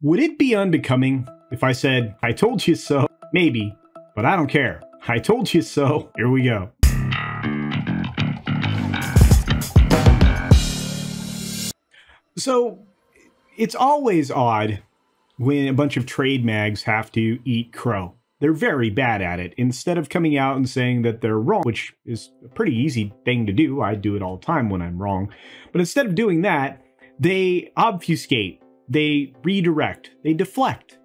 Would it be unbecoming if I said, I told you so? Maybe, but I don't care. I told you so. Here we go. So, it's always odd when a bunch of trade mags have to eat crow. They're very bad at it. Instead of coming out and saying that they're wrong, which is a pretty easy thing to do, I do it all the time when I'm wrong, but instead of doing that, they obfuscate, they redirect, they deflect.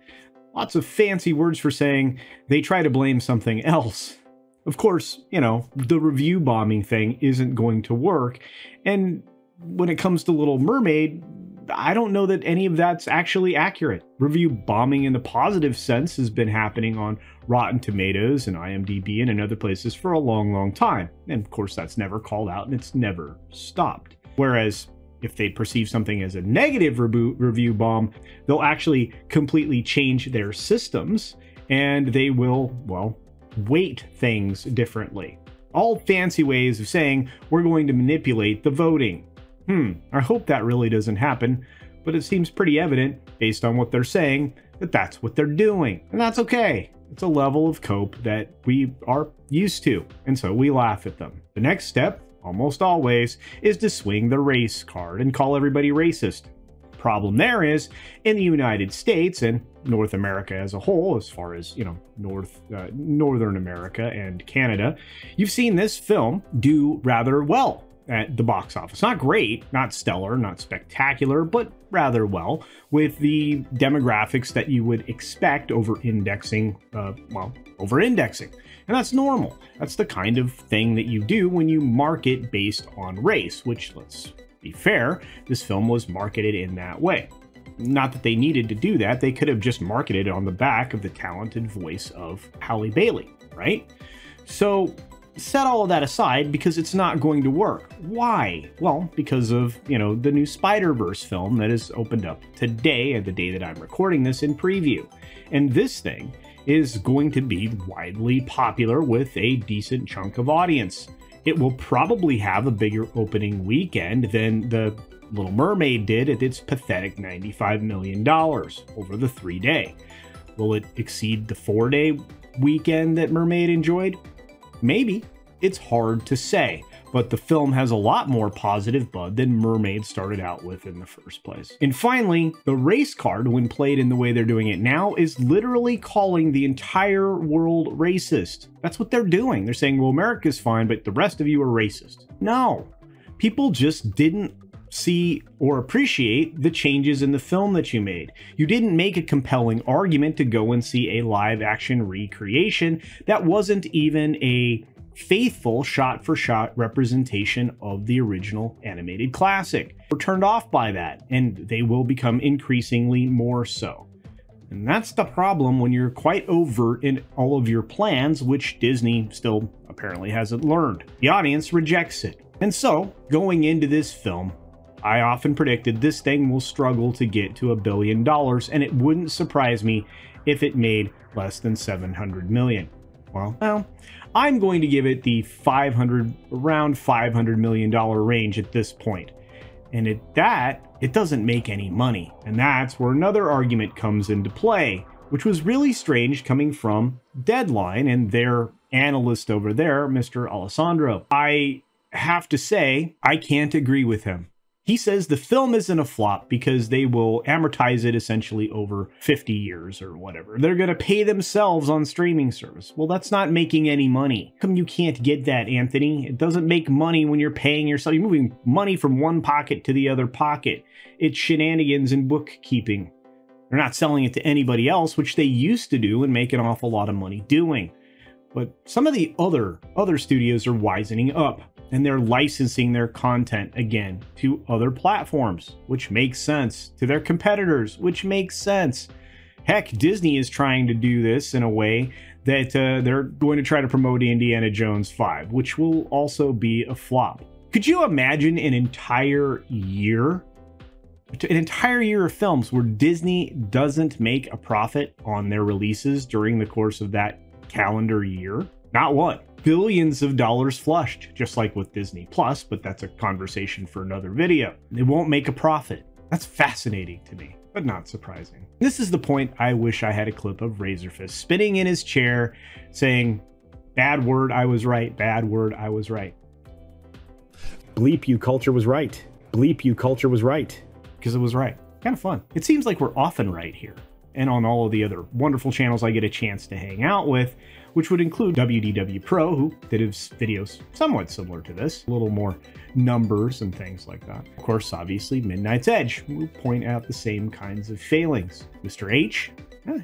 Lots of fancy words for saying they try to blame something else. Of course, you know, the review bombing thing isn't going to work, and when it comes to Little Mermaid, I don't know that any of that's actually accurate. Review bombing in the positive sense has been happening on Rotten Tomatoes and IMDb and in other places for a long, long time. And of course, that's never called out and it's never stopped. Whereas if they perceive something as a negative review bomb, they'll actually completely change their systems and they will, well, weight things differently. All fancy ways of saying we're going to manipulate the voting. I hope that really doesn't happen, but it seems pretty evident, based on what they're saying, that that's what they're doing. And that's okay. It's a level of cope that we are used to, and so we laugh at them. The next step, almost always, is to swing the race card and call everybody racist. Problem there is, in the United States and North America as a whole, as far as, you know, Northern America and Canada, you've seen this film do rather well at the box office. Not great, not stellar, not spectacular, but rather well, with the demographics that you would expect over-indexing, over-indexing. And that's normal. That's the kind of thing that you do when you market based on race, which, let's be fair, this film was marketed in that way. Not that they needed to do that, they could have just marketed on the back of the talented voice of Halle Bailey, right? So, set all of that aside because it's not going to work. Why? Well, because of, you know, the new Spider-Verse film that is opened up today, at the day that I'm recording this, in preview. And this thing is going to be widely popular with a decent chunk of audience. It will probably have a bigger opening weekend than the Little Mermaid did at its pathetic $95 million over the 3-day. Will it exceed the 4-day weekend that Mermaid enjoyed? Maybe. It's hard to say, but the film has a lot more positive buzz than Mermaid started out with in the first place. And finally, the race card, when played in the way they're doing it now, is literally calling the entire world racist. That's what they're doing. They're saying, well, America's fine, but the rest of you are racist. No. People just didn't see or appreciate the changes in the film that you made. You didn't make a compelling argument to go and see a live-action recreation that wasn't even a faithful shot-for-shot representation of the original animated classic. We're turned off by that, and they will become increasingly more so. And that's the problem when you're quite overt in all of your plans, which Disney still apparently hasn't learned. The audience rejects it. And so, going into this film, I often predicted this thing will struggle to get to $1 billion, and it wouldn't surprise me if it made less than $700 million. Well, I'm going to give it the around $500 million range at this point. And at that, it doesn't make any money. And that's where another argument comes into play, which was really strange coming from Deadline and their analyst over there, Mr. Alessandro. I have to say, I can't agree with him. He says the film isn't a flop because they will amortize it essentially over 50 years or whatever. They're going to pay themselves on streaming service. Well, that's not making any money. How come you can't get that, Anthony? It doesn't make money when you're paying yourself. You're moving money from one pocket to the other pocket. It's shenanigans and bookkeeping. They're not selling it to anybody else, which they used to do and make an awful lot of money doing. But some of the other studios are wisening up. And they're licensing their content again to other platforms, which makes sense, to their competitors, which makes sense. Heck, Disney is trying to do this in a way that they're going to try to promote Indiana Jones 5, which will also be a flop. Could you imagine an entire year of films where Disney doesn't make a profit on their releases during the course of that calendar year? Not one. Billions of dollars flushed, just like with Disney Plus, but that's a conversation for another video. They won't make a profit. That's fascinating to me. but not surprising. This is the point I wish I had a clip of Razorfist spinning in his chair saying, "Bad word, I was right. Bad word, I was right." Bleep you, culture was right. Bleep you, culture was right. Because it was right. Kind of fun. It seems like we're often right here, and on all of the other wonderful channels I get a chance to hang out with, which would include WDW Pro, who did his videos somewhat similar to this, a little more numbers and things like that. Of course, obviously, Midnight's Edge will point out the same kinds of failings. Mr. H,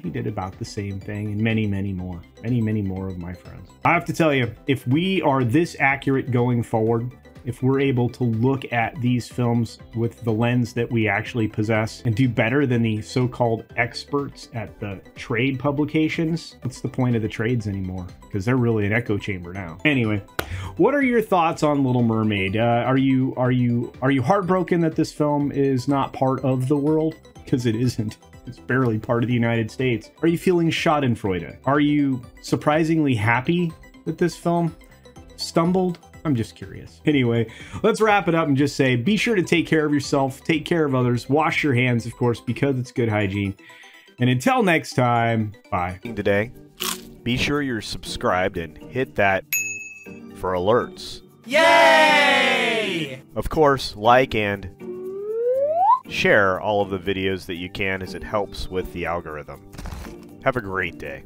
he did about the same thing, and many, many more. Many, many more of my friends. I have to tell you, if we are this accurate going forward, if we're able to look at these films with the lens that we actually possess and do better than the so-called experts at the trade publications, what's the point of the trades anymore? Because they're really an echo chamber now. Anyway, what are your thoughts on Little Mermaid? Are you heartbroken that this film is not part of the world? Because it isn't. It's barely part of the United States. Are you feeling schadenfreude? Are you surprisingly happy that this film stumbled? I'm just curious. Anyway, let's wrap it up and just say, be sure to take care of yourself, take care of others, wash your hands, of course, because it's good hygiene. And until next time, bye. Today, be sure you're subscribed and hit that for alerts. Yay! Of course, like and share all of the videos that you can, as it helps with the algorithm. Have a great day.